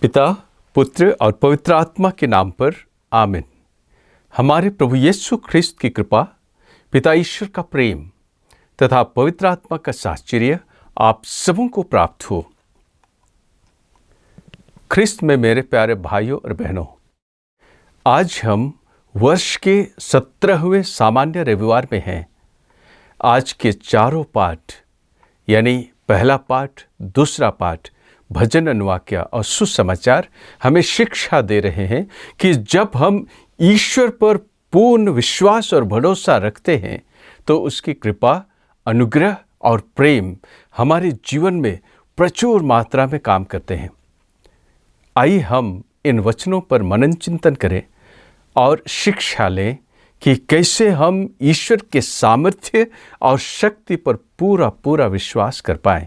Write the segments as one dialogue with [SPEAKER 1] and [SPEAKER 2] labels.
[SPEAKER 1] पिता, पुत्र और पवित्र आत्मा के नाम पर आमीन। हमारे प्रभु यीशु ख्रिस्त की कृपा, पिता ईश्वर का प्रेम तथा पवित्र आत्मा का साहचर्य आप सबों को प्राप्त हो। ख्रिस्त में मेरे प्यारे भाइयों और बहनों, आज हम वर्ष के 17वें सामान्य रविवार में हैं। आज के चारों पाठ यानी पहला पाठ, दूसरा पाठ, भजन अनुवाक्य और सुसमाचार हमें शिक्षा दे रहे हैं कि जब हम ईश्वर पर पूर्ण विश्वास और भरोसा रखते हैं तो उसकी कृपा, अनुग्रह और प्रेम हमारे जीवन में प्रचुर मात्रा में काम करते हैं। आइए हम इन वचनों पर मनन चिंतन करें और शिक्षा लें कि कैसे हम ईश्वर के सामर्थ्य और शक्ति पर पूरा विश्वास कर पाएं।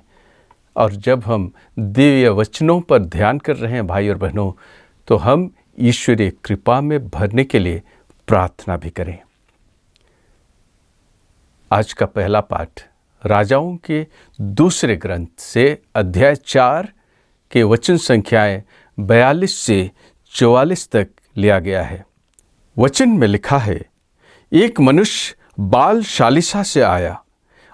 [SPEAKER 1] और जब हम दिव्य वचनों पर ध्यान कर रहे हैं भाई और बहनों, तो हम ईश्वरीय कृपा में भरने के लिए प्रार्थना भी करें। आज का पहला पाठ राजाओं के दूसरे ग्रंथ से अध्याय 4 के वचन संख्याएं 42 से 44 तक लिया गया है। वचन में लिखा है, एक मनुष्य बाल शालिसा से आया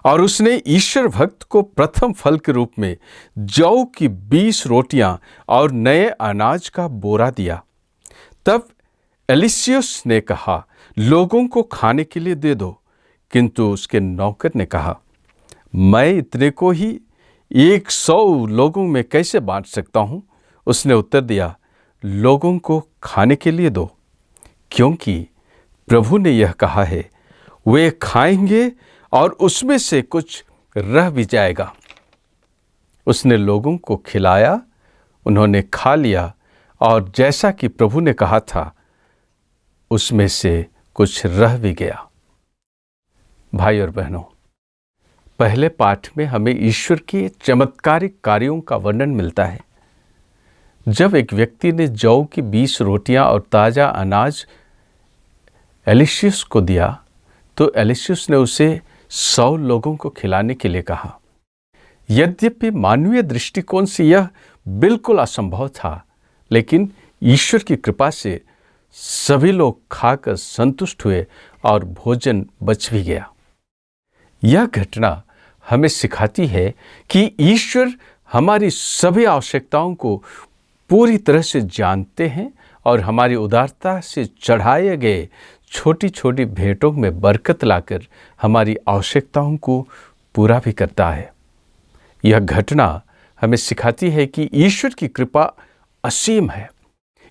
[SPEAKER 1] और उसने ईश्वर भक्त को प्रथम फल के रूप में जौ की 20 रोटियां और नए अनाज का बोरा दिया। तब एलिसियस ने कहा, लोगों को खाने के लिए दे दो। किंतु उसके नौकर ने कहा, मैं इतने को ही 100 लोगों में कैसे बांट सकता हूं? उसने उत्तर दिया, लोगों को खाने के लिए दो, क्योंकि प्रभु ने यह कहा है, वे खाएंगे और उसमें से कुछ रह भी जाएगा। उसने लोगों को खिलाया, उन्होंने खा लिया और जैसा कि प्रभु ने कहा था उसमें से कुछ रह भी गया। भाई और बहनों, पहले पाठ में हमें ईश्वर के चमत्कारिक कार्यों का वर्णन मिलता है। जब एक व्यक्ति ने जौ की 20 रोटियां और ताजा अनाज एलिसियस को दिया तो एलिसियस ने उसे 100 लोगों को खिलाने के लिए कहा। यद्यपि मानवीय दृष्टिकोण से यह बिल्कुल असंभव था, लेकिन ईश्वर की कृपा से सभी लोग खाकर संतुष्ट हुए और भोजन बच भी गया। यह घटना हमें सिखाती है कि ईश्वर हमारी सभी आवश्यकताओं को पूरी तरह से जानते हैं और हमारी उदारता से चढ़ाए गए छोटी छोटी भेंटों में बरकत लाकर हमारी आवश्यकताओं को पूरा भी करता है। यह घटना हमें सिखाती है कि ईश्वर की कृपा असीम है।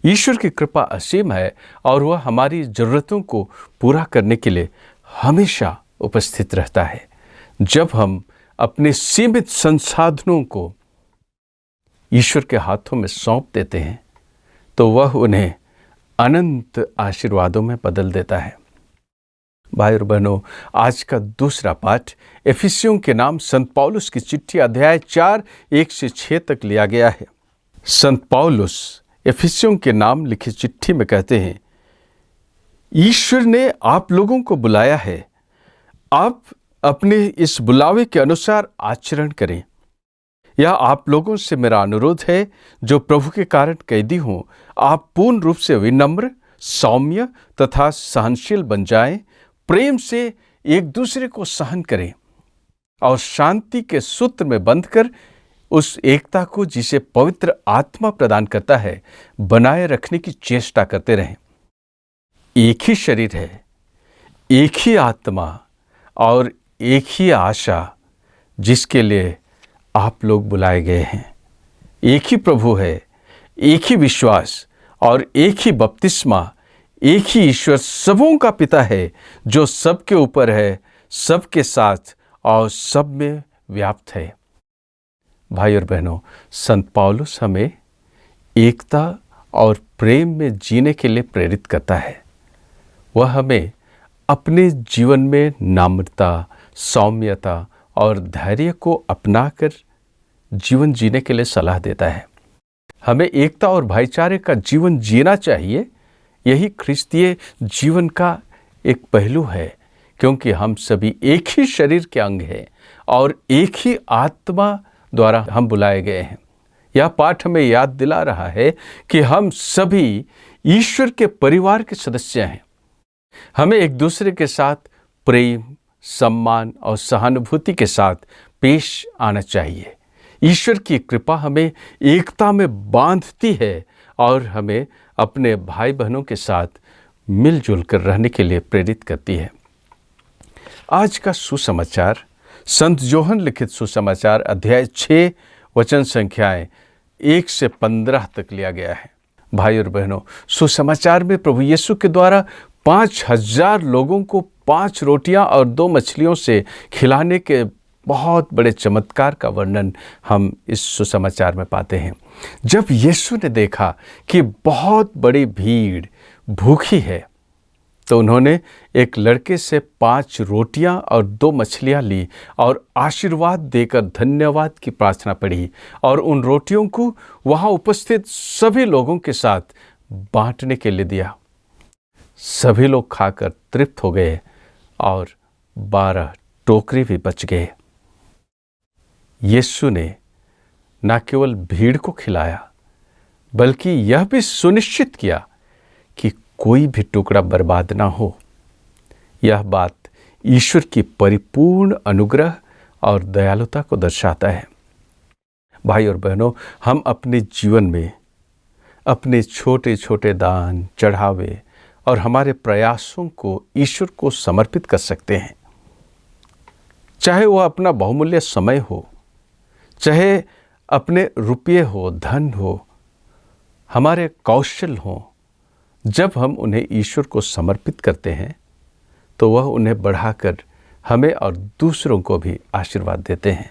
[SPEAKER 1] ईश्वर की कृपा असीम है और वह हमारी ज़रूरतों को पूरा करने के लिए हमेशा उपस्थित रहता है। जब हम अपने सीमित संसाधनों को ईश्वर के हाथों में सौंप देते हैं तो वह उन्हें अनंत आशीर्वादों में बदल देता है। भाई और बहनों, आज का दूसरा पाठ इफिसियों के नाम संत पौलुस की चिट्ठी अध्याय 4 1 से 6 तक लिया गया है। संत पौलुस इफिसियों के नाम लिखी चिट्ठी में कहते हैं, ईश्वर ने आप लोगों को बुलाया है, आप अपने इस बुलावे के अनुसार आचरण करें। यह आप लोगों से मेरा अनुरोध है जो प्रभु के कारण कैदी हों। आप पूर्ण रूप से विनम्र, सौम्य तथा सहनशील बन जाएं, प्रेम से एक दूसरे को सहन करें और शांति के सूत्र में बंधकर उस एकता को जिसे पवित्र आत्मा प्रदान करता है बनाए रखने की चेष्टा करते रहें। एक ही शरीर है, एक ही आत्मा और एक ही आशा जिसके लिए आप लोग बुलाए गए हैं। एक ही प्रभु है, एक ही विश्वास और एक ही बपतिस्मा, एक ही ईश्वर सबों का पिता है जो सबके ऊपर है, सबके साथ और सब में व्याप्त है। भाई और बहनों, संत पौलुस हमें एकता और प्रेम में जीने के लिए प्रेरित करता है। वह हमें अपने जीवन में नम्रता, सौम्यता और धैर्य को अपनाकर जीवन जीने के लिए सलाह देता है। हमें एकता और भाईचारे का जीवन जीना चाहिए। यही ख्रिस्तीय जीवन का एक पहलू है, क्योंकि हम सभी एक ही शरीर के अंग हैं और एक ही आत्मा द्वारा हम बुलाए गए हैं। यह पाठ हमें याद दिला रहा है कि हम सभी ईश्वर के परिवार के सदस्य हैं। हमें एक दूसरे के साथ प्रेम, सम्मान और सहानुभूति के साथ पेश आना चाहिए। ईश्वर की कृपा हमें एकता में बांधती है और हमें अपने भाई बहनों के साथ मिलजुल कर रहने के लिए प्रेरित करती है। आज का सुसमाचार संत योहन लिखित सुसमाचार अध्याय 6 वचन संख्याएं 1 से 15 तक लिया गया है। भाई और बहनों, सुसमाचार में प्रभु यीशु के द्वारा 5000 लोगों को 5 रोटियां और 2 मछलियों से खिलाने के बहुत बड़े चमत्कार का वर्णन हम इस सुसमाचार में पाते हैं। जब यीशु ने देखा कि बहुत बड़ी भीड़ भूखी है, तो उन्होंने एक लड़के से 5 रोटियां और 2 मछलियां ली और आशीर्वाद देकर धन्यवाद की प्रार्थना पढ़ी और उन रोटियों को वहां उपस्थित सभी लोगों के साथ बांटने के लिए दिया। सभी लोग खाकर तृप्त हो गए और 12 टोकरे भी बच गए। यीशु ने न केवल भीड़ को खिलाया, बल्कि यह भी सुनिश्चित किया कि कोई भी टुकड़ा बर्बाद ना हो। यह बात ईश्वर की परिपूर्ण अनुग्रह और दयालुता को दर्शाता है। भाई और बहनों, हम अपने जीवन में अपने छोटे छोटे दान, चढ़ावे और हमारे प्रयासों को ईश्वर को समर्पित कर सकते हैं। चाहे वह अपना बहुमूल्य समय हो, चाहे अपने रुपये हो, धन हो, हमारे कौशल हो, जब हम उन्हें ईश्वर को समर्पित करते हैं तो वह उन्हें बढ़ाकर हमें और दूसरों को भी आशीर्वाद देते हैं।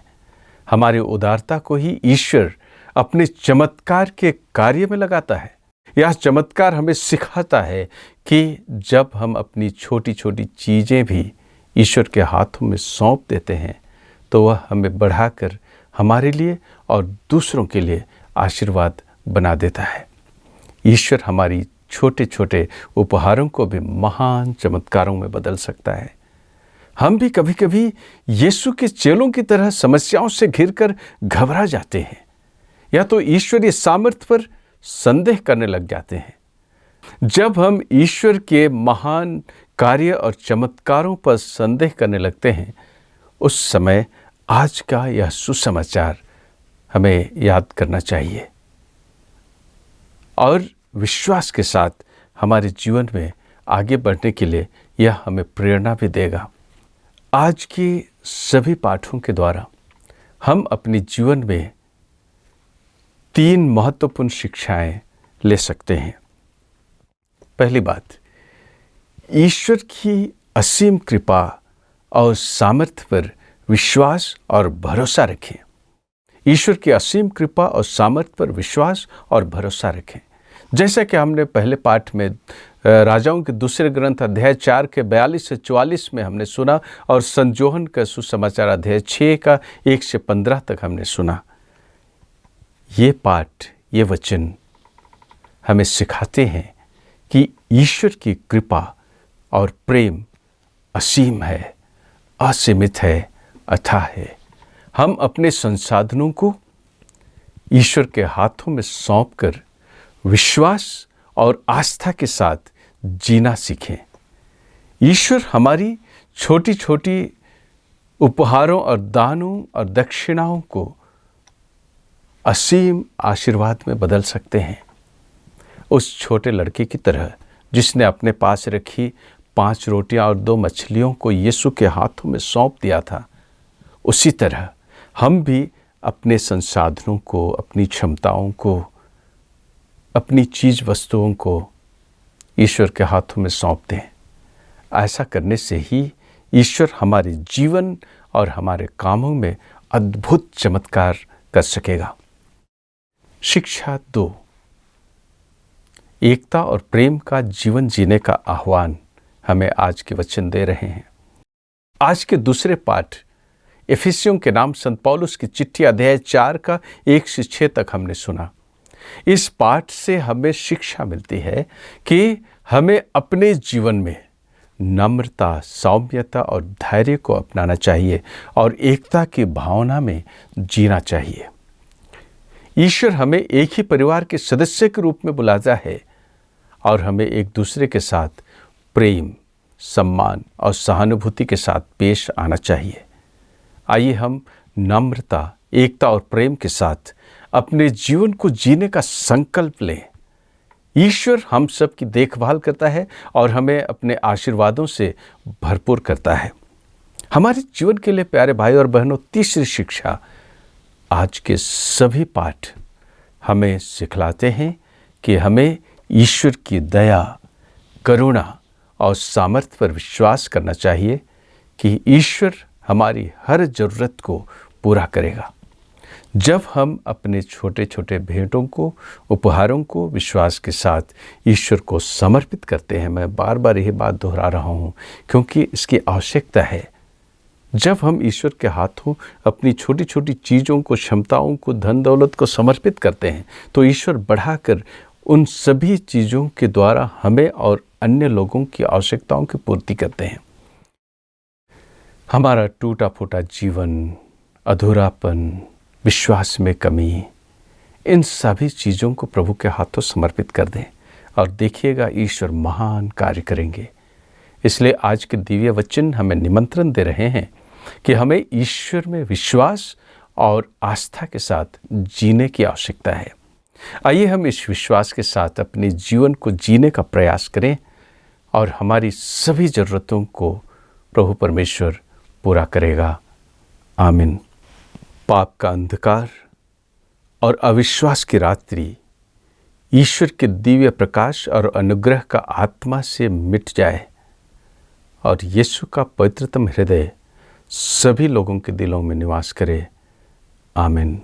[SPEAKER 1] हमारी उदारता को ही ईश्वर अपने चमत्कार के कार्य में लगाता है। यह चमत्कार हमें सिखाता है कि जब हम अपनी छोटी छोटी चीज़ें भी ईश्वर के हाथों में सौंप देते हैं तो वह हमें बढ़ाकर हमारे लिए और दूसरों के लिए आशीर्वाद बना देता है। ईश्वर हमारी छोटे छोटे उपहारों को भी महान चमत्कारों में बदल सकता है। हम भी कभी कभी यीशु के चेलों की तरह समस्याओं से घिरकर घबरा जाते हैं या तो ईश्वरीय सामर्थ्य पर संदेह करने लग जाते हैं। जब हम ईश्वर के महान कार्य और चमत्कारों पर संदेह करने लगते हैं, उस समय आज का यह सुसमाचार हमें याद करना चाहिए और विश्वास के साथ हमारे जीवन में आगे बढ़ने के लिए यह हमें प्रेरणा भी देगा। आज के सभी पाठों के द्वारा हम अपने जीवन में 3 महत्वपूर्ण शिक्षाएं ले सकते हैं। पहली बात, ईश्वर की असीम कृपा और सामर्थ्य पर विश्वास और भरोसा रखें। ईश्वर की असीम कृपा और सामर्थ्य पर विश्वास और भरोसा रखें। जैसा कि हमने पहले पाठ में राजाओं के दूसरे ग्रंथ अध्याय 4 के 42 से 44 में हमने सुना और संत योहन का सुसमाचार अध्याय 6 का 1 से 15 तक हमने सुना। ये पाठ, ये वचन हमें सिखाते हैं कि ईश्वर की कृपा और प्रेम असीम है, असीमित है, अथाह है। हम अपने संसाधनों को ईश्वर के हाथों में सौंपकर विश्वास और आस्था के साथ जीना सीखें। ईश्वर हमारी छोटी छोटी उपहारों और दानों और दक्षिणाओं को असीम आशीर्वाद में बदल सकते हैं। उस छोटे लड़के की तरह जिसने अपने पास रखी 5 रोटियां और 2 मछलियों को यीशु के हाथों में सौंप दिया था, उसी तरह हम भी अपने संसाधनों को, अपनी क्षमताओं को, अपनी चीज वस्तुओं को ईश्वर के हाथों में सौंप दें। ऐसा करने से ही ईश्वर हमारे जीवन और हमारे कामों में अद्भुत चमत्कार कर सकेगा। शिक्षा 2, एकता और प्रेम का जीवन जीने का आह्वान हमें आज के वचन दे रहे हैं। आज के दूसरे पाठ इफिसियों के नाम संत पौलुस की चिट्ठी अध्याय 4 का 1 से 6 तक हमने सुना। इस पाठ से हमें शिक्षा मिलती है कि हमें अपने जीवन में नम्रता, सौम्यता और धैर्य को अपनाना चाहिए और एकता की भावना में जीना चाहिए। ईश्वर हमें एक ही परिवार के सदस्य के रूप में बुलाता है और हमें एक दूसरे के साथ प्रेम, सम्मान और सहानुभूति के साथ पेश आना चाहिए। आइए हम नम्रता, एकता और प्रेम के साथ अपने जीवन को जीने का संकल्प लें। ईश्वर हम सब की देखभाल करता है और हमें अपने आशीर्वादों से भरपूर करता है। हमारे जीवन के लिए प्यारे भाई और बहनों, तीसरी शिक्षा, आज के सभी पाठ हमें सिखलाते हैं कि हमें ईश्वर की दया, करुणा और सामर्थ्य पर विश्वास करना चाहिए कि ईश्वर हमारी हर ज़रूरत को पूरा करेगा। जब हम अपने छोटे छोटे भेंटों को, उपहारों को विश्वास के साथ ईश्वर को समर्पित करते हैं, मैं बार बार यही बात दोहरा रहा हूँ क्योंकि इसकी आवश्यकता है। जब हम ईश्वर के हाथों अपनी छोटी छोटी चीज़ों को, क्षमताओं को, धन दौलत को समर्पित करते हैं तो ईश्वर बढ़ाकर उन सभी चीज़ों के द्वारा हमें और अन्य लोगों की आवश्यकताओं की पूर्ति करते हैं। हमारा टूटा फूटा जीवन, अधूरापन, विश्वास में कमी, इन सभी चीज़ों को प्रभु के हाथों समर्पित कर दें और देखिएगा ईश्वर महान कार्य करेंगे। इसलिए आज के दिव्य वचन हमें निमंत्रण दे रहे हैं कि हमें ईश्वर में विश्वास और आस्था के साथ जीने की आवश्यकता है। आइए हम इस विश्वास के साथ अपने जीवन को जीने का प्रयास करें और हमारी सभी ज़रूरतों को प्रभु परमेश्वर पूरा करेगा। आमीन। पाप का अंधकार और अविश्वास की रात्रि ईश्वर के दिव्य प्रकाश और अनुग्रह का आत्मा से मिट जाए और यीशु का पवित्रतम हृदय सभी लोगों के दिलों में निवास करे। आमीन।